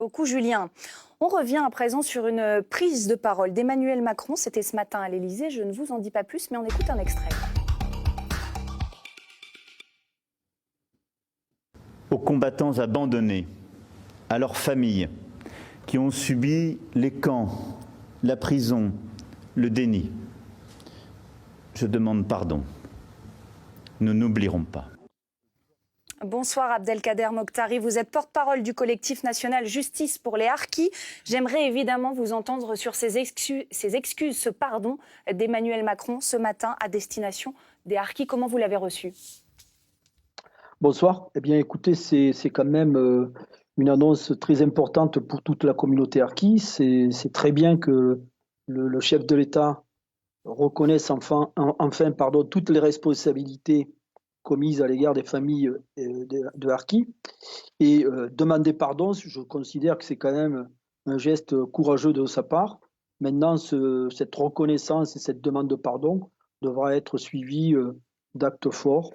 beaucoup, Julien. On revient à présent sur une prise de parole d'Emmanuel Macron. C'était ce matin à l'Élysée. Je ne vous en dis pas plus, mais on écoute un extrait. Aux combattants abandonnés, à leurs familles, qui ont subi les camps, la prison, le déni, je demande pardon. Nous n'oublierons pas. Bonsoir Abdelkader Mokhtari, vous êtes porte-parole du collectif national Justice pour les Harkis. J'aimerais évidemment vous entendre sur ces excuses, ce pardon d'Emmanuel Macron ce matin à destination des Harkis. Comment vous l'avez reçu ? Bonsoir. Eh bien, écoutez, c'est quand même une annonce très importante pour toute la communauté harkie. C'est très bien que le chef de l'État reconnaisse enfin toutes les responsabilités commises à l'égard des familles de harkis. Et demander pardon, je considère que c'est quand même un geste courageux de sa part. Maintenant, cette reconnaissance et cette demande de pardon devra être suivie d'actes forts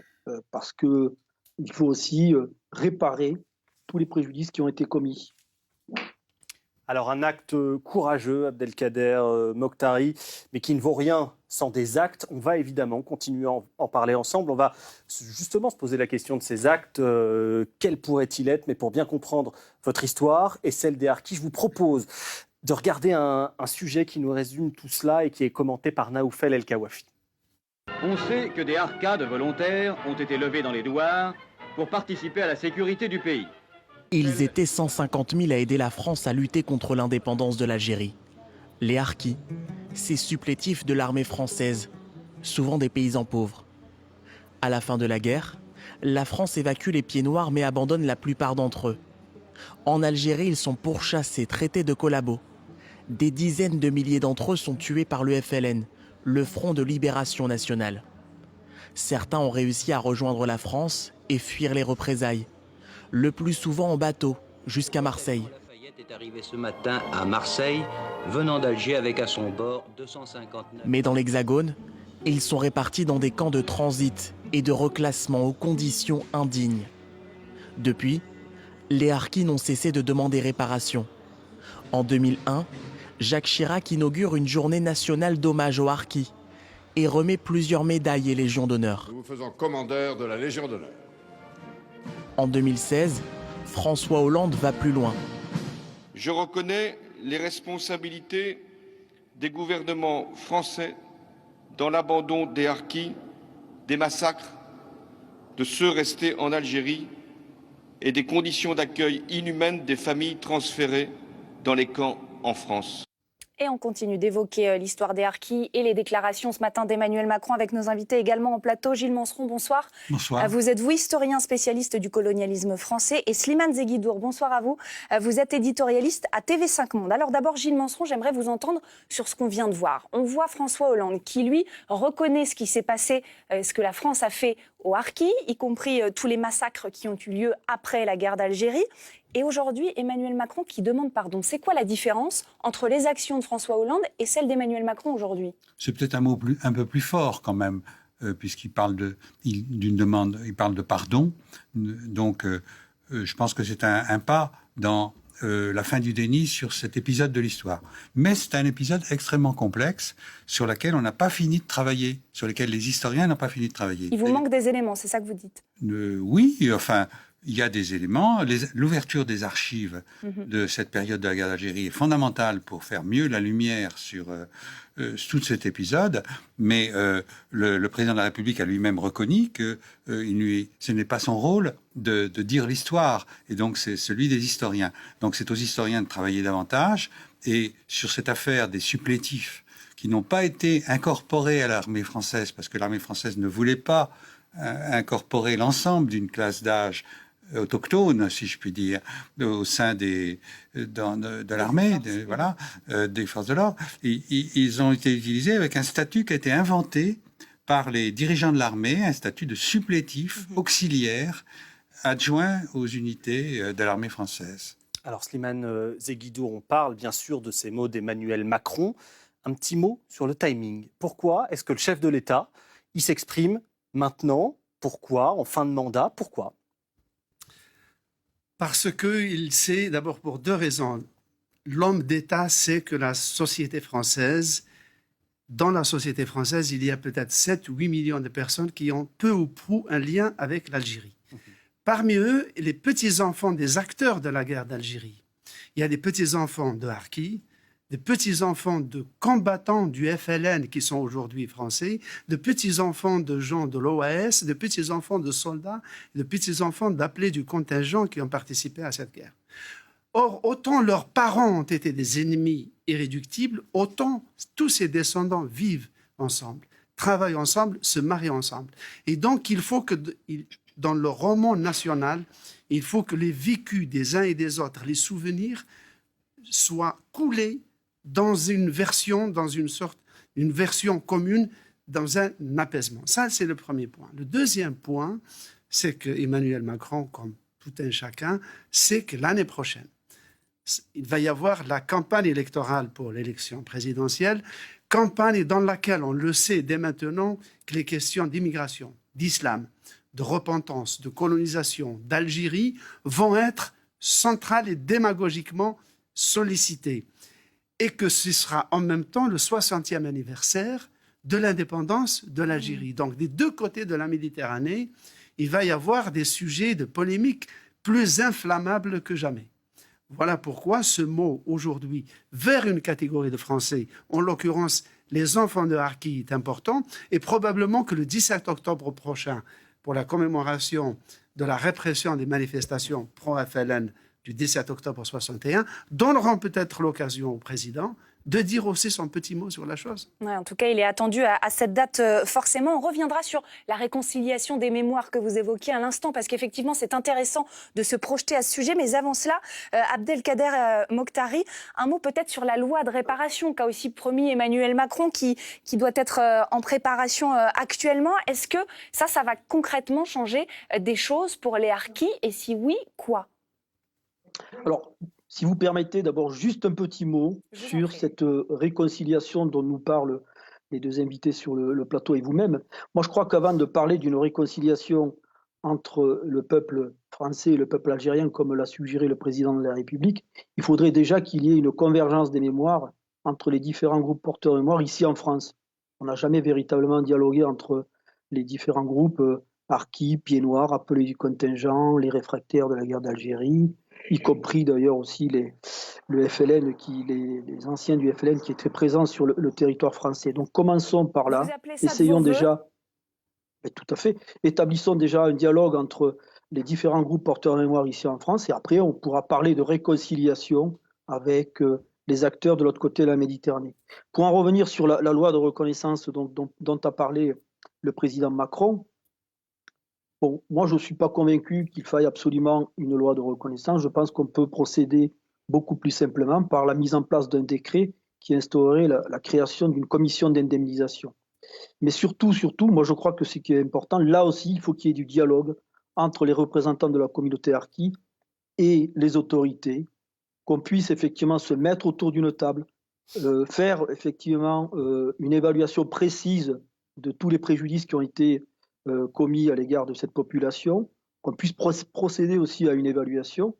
parce que il faut aussi réparer tous les préjudices qui ont été commis. Alors un acte courageux, Abdelkader Mokhtari, mais qui ne vaut rien sans des actes. On va évidemment continuer à en parler ensemble. On va justement se poser la question de ces actes. Quels pourraient-ils être ? Mais pour bien comprendre votre histoire et celle des Harkis, je vous propose de regarder un sujet qui nous résume tout cela et qui est commenté par Naoufel El Kawafi. On sait que des harkas de volontaires ont été levés dans les douars pour participer à la sécurité du pays. Ils étaient 150 000 à aider la France à lutter contre l'indépendance de l'Algérie. Les Harkis, ces supplétifs de l'armée française, souvent des paysans pauvres. À la fin de la guerre, la France évacue les pieds noirs mais abandonne la plupart d'entre eux. En Algérie, ils sont pourchassés, traités de collabos. Des dizaines de milliers d'entre eux sont tués par le FLN, le Front de Libération Nationale. Certains ont réussi à rejoindre la France et fuir les représailles, le plus souvent en bateau, jusqu'à Marseille. Lafayette est arrivé ce matin à Marseille, venant d'Alger avec à son bord 259... Mais dans l'Hexagone, ils sont répartis dans des camps de transit et de reclassement aux conditions indignes. Depuis, les Harkis n'ont cessé de demander réparation. En 2001, Jacques Chirac inaugure une journée nationale d'hommage aux Harkis et remet plusieurs médailles et légions d'honneur. Nous vous faisons commandeur de la Légion d'honneur. En 2016, François Hollande va plus loin. Je reconnais les responsabilités des gouvernements français dans l'abandon des Harkis, des massacres, de ceux restés en Algérie et des conditions d'accueil inhumaines des familles transférées dans les camps en France. Et on continue d'évoquer l'histoire des Harkis et les déclarations ce matin d'Emmanuel Macron avec nos invités également en plateau. Gilles Manseron, bonsoir. Bonsoir. Vous êtes historien spécialiste du colonialisme français et Slimane Zeguidour, bonsoir à vous. Vous êtes éditorialiste à TV5 Monde. Alors d'abord, Gilles Manseron, j'aimerais vous entendre sur ce qu'on vient de voir. On voit François Hollande qui, lui, reconnaît ce qui s'est passé, ce que la France a fait aux Harkis, y compris tous les massacres qui ont eu lieu après la guerre d'Algérie. Et aujourd'hui, Emmanuel Macron qui demande pardon. C'est quoi la différence entre les actions de François Hollande et celles d'Emmanuel Macron aujourd'hui ? C'est peut-être un peu plus fort quand même, puisqu'il parle d'une demande, il parle de pardon. Donc, je pense que c'est un pas dans la fin du déni sur cet épisode de l'histoire. Mais c'est un épisode extrêmement complexe sur lequel on n'a pas fini de travailler, sur lequel les historiens n'ont pas fini de travailler. Il vous manque des éléments, c'est ça que vous dites ? Oui, enfin... Il y a des éléments. L'ouverture des archives de cette période de la guerre d'Algérie est fondamentale pour faire mieux la lumière sur tout cet épisode. Mais le président de la République a lui-même reconnu que ce n'est pas son rôle de dire l'histoire. Et donc, c'est celui des historiens. Donc, c'est aux historiens de travailler davantage. Et sur cette affaire des supplétifs qui n'ont pas été incorporés à l'armée française, parce que l'armée française ne voulait pas incorporer l'ensemble d'une classe d'âge autochtones, si je puis dire, au sein de l'armée, des forces de l'ordre. Ils ont été utilisés avec un statut qui a été inventé par les dirigeants de l'armée, un statut de supplétif auxiliaire adjoint aux unités de l'armée française. Alors Slimane Zeguidour, on parle bien sûr de ces mots d'Emmanuel Macron. Un petit mot sur le timing. Pourquoi est-ce que le chef de l'État, il s'exprime maintenant ? Pourquoi ? En fin de mandat ? Pourquoi ? Parce qu'il sait, d'abord pour deux raisons. L'homme d'État sait que la société française, dans la société française, il y a peut-être 7 ou 8 millions de personnes qui ont peu ou prou un lien avec l'Algérie. Parmi eux, les petits-enfants des acteurs de la guerre d'Algérie. Il y a des petits-enfants de Harki, des petits-enfants de combattants du FLN qui sont aujourd'hui français, de petits-enfants de gens de l'OAS, de petits-enfants de soldats, de petits-enfants d'appelés du contingent qui ont participé à cette guerre. Or, autant leurs parents ont été des ennemis irréductibles, autant tous ces descendants vivent ensemble, travaillent ensemble, se marient ensemble. Et donc, il faut que, dans le roman national, il faut que les vécus des uns et des autres, les souvenirs, soient coulés dans une version commune, dans un apaisement. Ça, c'est le premier point. Le deuxième point, c'est que Emmanuel Macron, comme tout un chacun, sait que l'année prochaine, il va y avoir la campagne électorale pour l'élection présidentielle, campagne dans laquelle on le sait dès maintenant que les questions d'immigration, d'islam, de repentance, de colonisation, d'Algérie vont être centrales et démagogiquement sollicitées. Et que ce sera en même temps le 60e anniversaire de l'indépendance de l'Algérie. Donc, des deux côtés de la Méditerranée, il va y avoir des sujets de polémique plus inflammables que jamais. Voilà pourquoi ce mot, aujourd'hui, vers une catégorie de Français, en l'occurrence les enfants de Harki, est important, et probablement que le 17 octobre prochain, pour la commémoration de la répression des manifestations pro-FLN du 17 octobre 61, donneront peut-être l'occasion au président de dire aussi son petit mot sur la chose. Ouais, en tout cas, il est attendu à cette date forcément. On reviendra sur la réconciliation des mémoires que vous évoquiez à l'instant, parce qu'effectivement, c'est intéressant de se projeter à ce sujet. Mais avant cela, Abdelkader Mokhtari, un mot peut-être sur la loi de réparation qu'a aussi promis Emmanuel Macron, qui doit être en préparation actuellement. Est-ce que ça va concrètement changer des choses pour les harkis? Et si oui, quoi? Alors, si vous permettez, d'abord juste un petit mot sur cette réconciliation dont nous parlent les deux invités sur le plateau et vous-même. Moi, je crois qu'avant de parler d'une réconciliation entre le peuple français et le peuple algérien, comme l'a suggéré le président de la République, il faudrait déjà qu'il y ait une convergence des mémoires entre les différents groupes porteurs de mémoire ici en France. On n'a jamais véritablement dialogué entre les différents groupes harkis, pieds noirs, appelés du contingent, les réfractaires de la guerre d'Algérie, y compris d'ailleurs aussi le FLN, les anciens du FLN qui étaient présents sur le territoire français. Donc commençons par là, essayons déjà, tout à fait, établissons déjà un dialogue entre les différents groupes porteurs de mémoire ici en France, et après on pourra parler de réconciliation avec les acteurs de l'autre côté de la Méditerranée. Pour en revenir sur la loi de reconnaissance dont a parlé le président Macron, bon, moi, je ne suis pas convaincu qu'il faille absolument une loi de reconnaissance. Je pense qu'on peut procéder beaucoup plus simplement par la mise en place d'un décret qui instaurerait la création d'une commission d'indemnisation. Mais surtout, moi, je crois que ce qui est important, là aussi, il faut qu'il y ait du dialogue entre les représentants de la communauté harki et les autorités, qu'on puisse effectivement se mettre autour d'une table, faire effectivement une évaluation précise de tous les préjudices qui ont été commis à l'égard de cette population, qu'on puisse procéder aussi à une évaluation,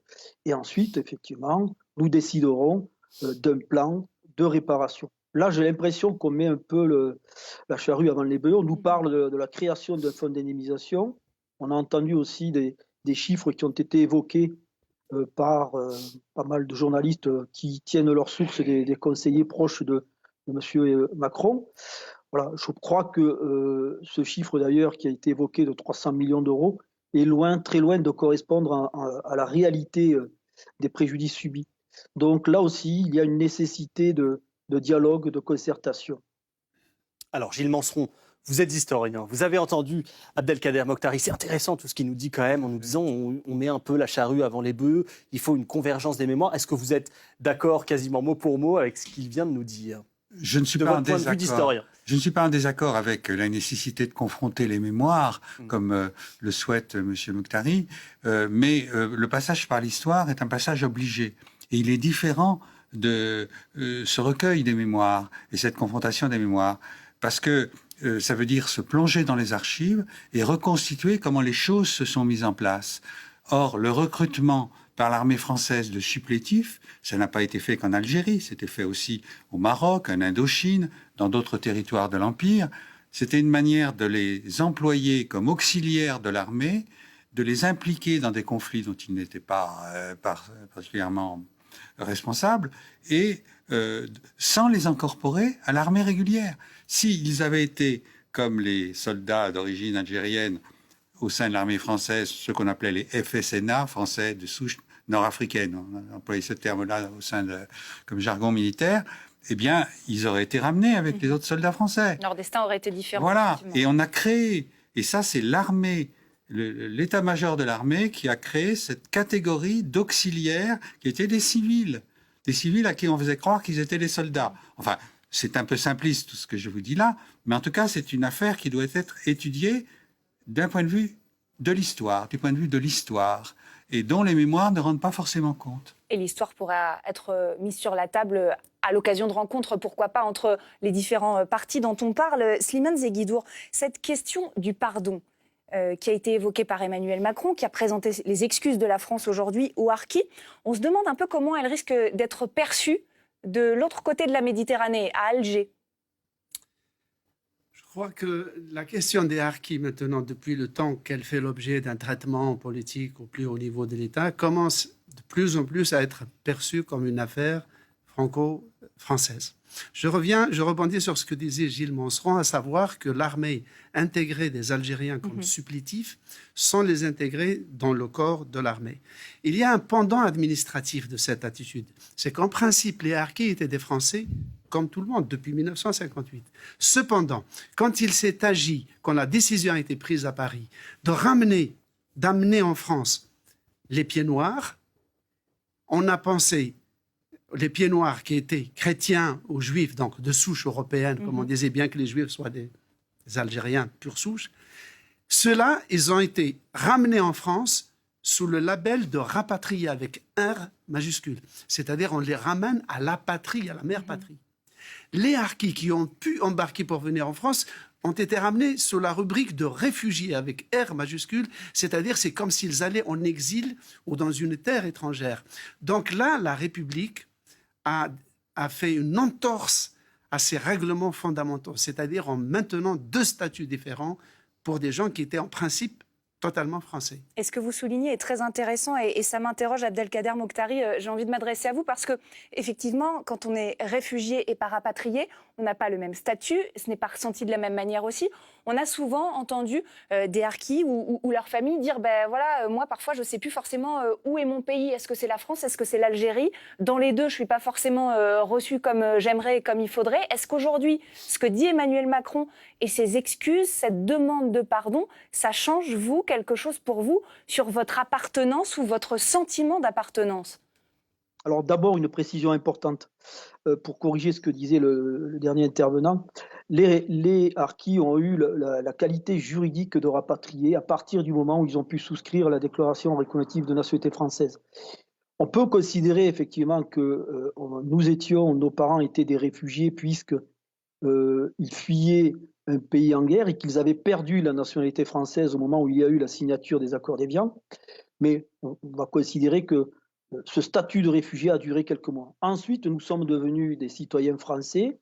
et ensuite, effectivement, nous déciderons d'un plan de réparation. Là, j'ai l'impression qu'on met un peu la charrue avant les bœufs. On nous parle de la création d'un fonds d'indemnisation. On a entendu aussi des chiffres qui ont été évoqués par pas mal de journalistes qui tiennent leur source des conseillers proches de M. Macron. Voilà, je crois que ce chiffre d'ailleurs qui a été évoqué de 300 millions d'euros est très loin de correspondre à la réalité des préjudices subis. Donc là aussi, il y a une nécessité de dialogue, de concertation. Alors Gilles Manseron, vous êtes historien, vous avez entendu Abdelkader Mokhtari, c'est intéressant tout ce qu'il nous dit quand même, en nous disant on met un peu la charrue avant les bœufs, il faut une convergence des mémoires. Est-ce que vous êtes d'accord quasiment mot pour mot avec ce qu'il vient de nous dire? Je ne suis pas en désaccord. Je ne suis pas en désaccord avec la nécessité de confronter les mémoires, comme le souhaite M. Mokhtari, mais le passage par l'histoire est un passage obligé. Et il est différent de ce recueil des mémoires et cette confrontation des mémoires, parce que ça veut dire se plonger dans les archives et reconstituer comment les choses se sont mises en place. Or, le recrutement par l'armée française de supplétifs, ça n'a pas été fait qu'en Algérie, c'était fait aussi au Maroc, en Indochine, dans d'autres territoires de l'Empire. C'était une manière de les employer comme auxiliaires de l'armée, de les impliquer dans des conflits dont ils n'étaient pas particulièrement responsables, et sans les incorporer à l'armée régulière. S'ils avaient été, comme les soldats d'origine algérienne, au sein de l'armée française, ce qu'on appelait les FSNA, français de souche nord-africaine, on employait ce terme-là comme jargon militaire, eh bien, ils auraient été ramenés avec les autres soldats français. Leur destin aurait été différent. Voilà, et on a créé, et ça c'est l'armée, l'état-major de l'armée qui a créé cette catégorie d'auxiliaires qui étaient des civils à qui on faisait croire qu'ils étaient des soldats. Enfin, c'est un peu simpliste tout ce que je vous dis là, mais en tout cas c'est une affaire qui doit être étudiée d'un point de vue de l'histoire, du point de vue de l'histoire, et dont les mémoires ne rendent pas forcément compte. Et l'histoire pourra être mise sur la table à l'occasion de rencontres, pourquoi pas, entre les différents partis dont on parle. Slimane Zeguidour, cette question du pardon qui a été évoquée par Emmanuel Macron, qui a présenté les excuses de la France aujourd'hui aux harkis, on se demande un peu comment elle risque d'être perçue de l'autre côté de la Méditerranée, à Alger. Je crois que la question des harkis, maintenant, depuis le temps qu'elle fait l'objet d'un traitement politique au plus haut niveau de l'État, commence de plus en plus à être perçue comme une affaire franco-française. Je rebondis sur ce que disait Gilles Monseron, à savoir que l'armée intégrait des Algériens comme supplétifs sans les intégrer dans le corps de l'armée. Il y a un pendant administratif de cette attitude. C'est qu'en principe, les harkis étaient des Français comme tout le monde, depuis 1958. Cependant, quand il s'est agi, quand la décision a été prise à Paris, d'amener en France les pieds noirs, on a pensé, les pieds noirs qui étaient chrétiens ou juifs, donc de souche européenne, comme on disait bien que les juifs soient des Algériens pure souche, ceux-là, ils ont été ramenés en France sous le label de rapatriés avec R majuscule. C'est-à-dire on les ramène à la patrie, à la mère patrie. Les harkis qui ont pu embarquer pour venir en France ont été ramenés sous la rubrique de réfugiés avec R majuscule, c'est-à-dire c'est comme s'ils allaient en exil ou dans une terre étrangère. Donc là, la République a fait une entorse à ces règlements fondamentaux, c'est-à-dire en maintenant deux statuts différents pour des gens qui étaient en principe totalement français. Et ce que vous soulignez est très intéressant et ça m'interroge, Abdelkader Mokhtari. J'ai envie de m'adresser à vous parce que, effectivement, quand on est réfugié et pas rapatrié, on n'a pas le même statut, ce n'est pas ressenti de la même manière aussi. On a souvent entendu des harkis ou leurs familles dire voilà, moi parfois je ne sais plus forcément où est mon pays. Est-ce que c'est la France? Est-ce que c'est l'Algérie? Dans les deux, je ne suis pas forcément reçue comme j'aimerais et comme il faudrait. Est-ce qu'aujourd'hui, ce que dit Emmanuel Macron et ses excuses, cette demande de pardon, ça change, vous, quelque chose pour vous sur votre appartenance ou votre sentiment d'appartenance? Alors d'abord, une précision importante pour corriger ce que disait le dernier intervenant. Les harkis ont eu la qualité juridique de rapatriés à partir du moment où ils ont pu souscrire à la déclaration reconnaissante de nationalité française. On peut considérer effectivement que nos parents étaient des réfugiés puisque ils fuyaient un pays en guerre et qu'ils avaient perdu la nationalité française au moment où il y a eu la signature des accords d'Évian. Mais on va considérer que ce statut de réfugié a duré quelques mois. Ensuite, nous sommes devenus des citoyens français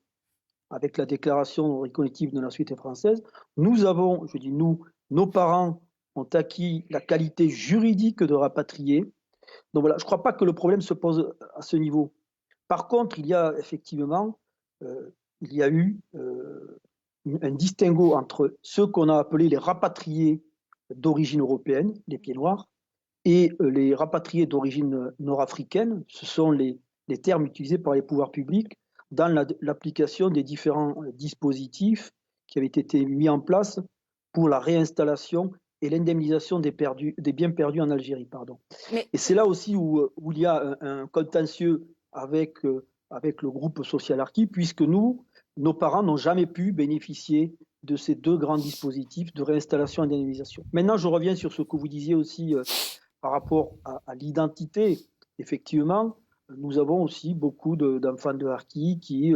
avec la déclaration reconnaissante de nationalité française. Nous avons, je dis nous, nos parents ont acquis la qualité juridique de rapatriés. Donc voilà, je ne crois pas que le problème se pose à ce niveau. Par contre, il y a effectivement, eu un distinguo entre ceux qu'on a appelés les rapatriés d'origine européenne, les pieds noirs, et les rapatriés d'origine nord-africaine. Ce sont les termes utilisés par les pouvoirs publics dans l'application des différents dispositifs qui avaient été mis en place pour la réinstallation et l'indemnisation des biens perdus en Algérie. Et c'est là aussi où il y a un contentieux avec le groupe social harki, puisque nos parents n'ont jamais pu bénéficier de ces deux grands dispositifs de réinstallation et d'indemnisation. Maintenant, je reviens sur ce que vous disiez aussi par rapport à l'identité. Effectivement, nous avons aussi beaucoup d'enfants de harkis qui,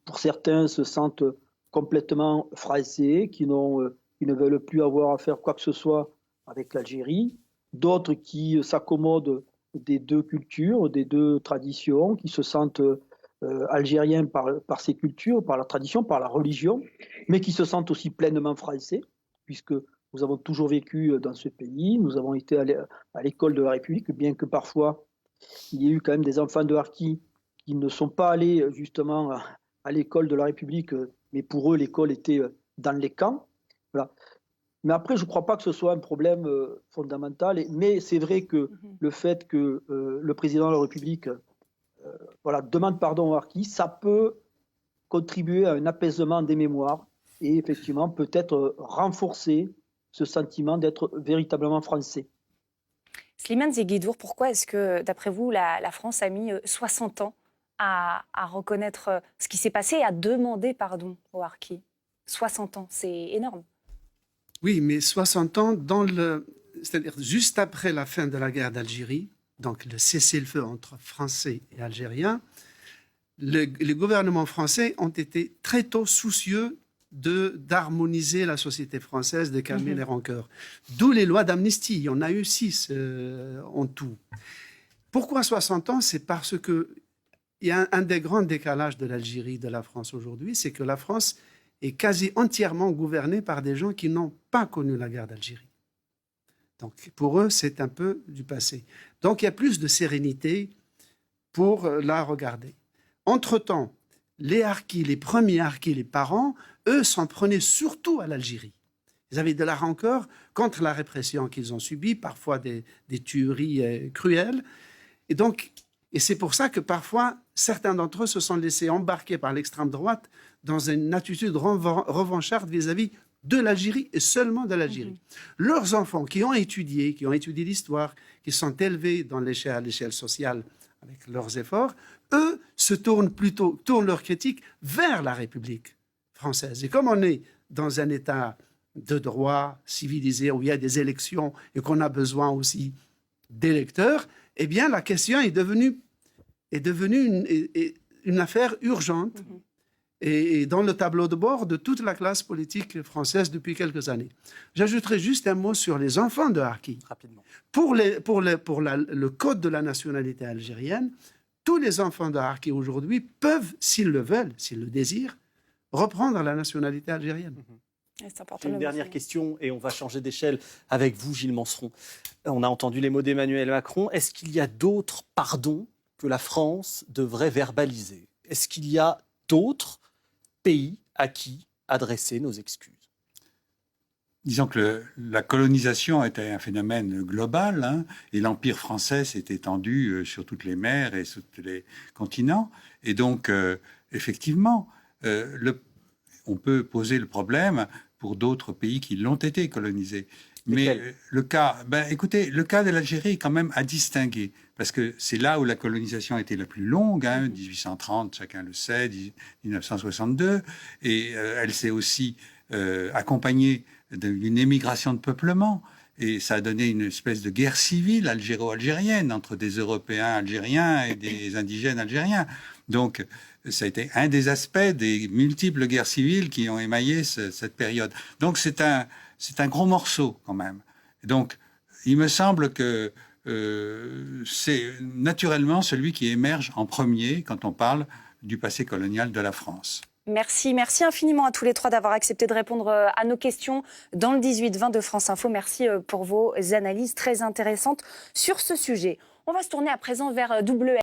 pour certains, se sentent complètement français, qui ne veulent plus avoir à faire quoi que ce soit avec l'Algérie. d'autres qui s'accommodent des deux cultures, des deux traditions, qui se sentent algériens par ces cultures, par la tradition, par la religion, mais qui se sentent aussi pleinement français, puisque nous avons toujours vécu dans ce pays, nous avons été à l'école de la République, bien que parfois il y ait eu quand même des enfants de harkis qui ne sont pas allés justement à l'école de la République, mais pour eux l'école était dans les camps. Voilà. Mais après, je ne crois pas que ce soit un problème fondamental. Mais c'est vrai que le fait que le président de la République demande pardon aux harkis, ça peut contribuer à un apaisement des mémoires et effectivement peut-être renforcer ce sentiment d'être véritablement français. Slimane Zeguidour, pourquoi est-ce que, d'après vous, la France a mis 60 ans à reconnaître ce qui s'est passé et à demander pardon aux harkis? 60 ans, c'est énorme. Oui, mais 60 ans, c'est-à-dire juste après la fin de la guerre d'Algérie, donc le cessez-le-feu entre Français et Algériens, les gouvernements français ont été très tôt soucieux d'harmoniser la société française, de calmer les rancœurs. D'où les lois d'amnistie. Il y en a eu 6 en tout. Pourquoi 60 ans? C'est parce qu'il y a un des grands décalages de l'Algérie, de la France aujourd'hui, c'est que la France est quasi entièrement gouvernée par des gens qui n'ont pas connu la guerre d'Algérie. Donc pour eux, c'est un peu du passé. Donc il y a plus de sérénité pour la regarder. Entre-temps, les harkis, les premiers harkis, les parents, eux s'en prenaient surtout à l'Algérie. Ils avaient de la rancœur contre la répression qu'ils ont subie, parfois des tueries cruelles. Et c'est pour ça que parfois, certains d'entre eux se sont laissés embarquer par l'extrême droite dans une attitude revancharde vis-à-vis de l'Algérie et seulement de l'Algérie. Leurs enfants qui ont étudié l'histoire, qui sont élevés à l'échelle sociale avec leurs efforts, eux se tournent leur critique vers la République française. Et comme on est dans un État de droit civilisé où il y a des élections et qu'on a besoin aussi d'électeurs, eh bien la question est devenue une affaire urgente et dans le tableau de bord de toute la classe politique française depuis quelques années. J'ajouterai juste un mot sur les enfants de harkis. Rapidement. Pour le code de la nationalité algérienne, tous les enfants de harkis aujourd'hui peuvent, s'ils le veulent, s'ils le désirent, reprendre la nationalité algérienne. C'est une dernière question et on va changer d'échelle avec vous, Gilles Manseron. On a entendu les mots d'Emmanuel Macron. Est-ce qu'il y a d'autres pardons que la France devrait verbaliser? Est-ce qu'il y a d'autres pays à qui adresser nos excuses? Disons que la colonisation était un phénomène global, et l'Empire français s'est étendu sur toutes les mers et sur tous les continents. Et donc, effectivement, on peut poser le problème pour d'autres pays qui l'ont été colonisés. Mais le cas de l'Algérie est quand même à distinguer, parce que c'est là où la colonisation a été la plus longue, 1830, chacun le sait, 1962, et elle s'est aussi accompagnée d'une émigration de peuplement, et ça a donné une espèce de guerre civile algéro-algérienne entre des Européens algériens et des indigènes algériens. Donc, ça a été un des aspects des multiples guerres civiles qui ont émaillé cette période. Donc, c'est un gros morceau quand même. Donc, il me semble que c'est naturellement celui qui émerge en premier quand on parle du passé colonial de la France. Merci infiniment à tous les trois d'avoir accepté de répondre à nos questions dans le 18-20 de France Info. Merci pour vos analyses très intéressantes sur ce sujet. On va se tourner à présent vers WL.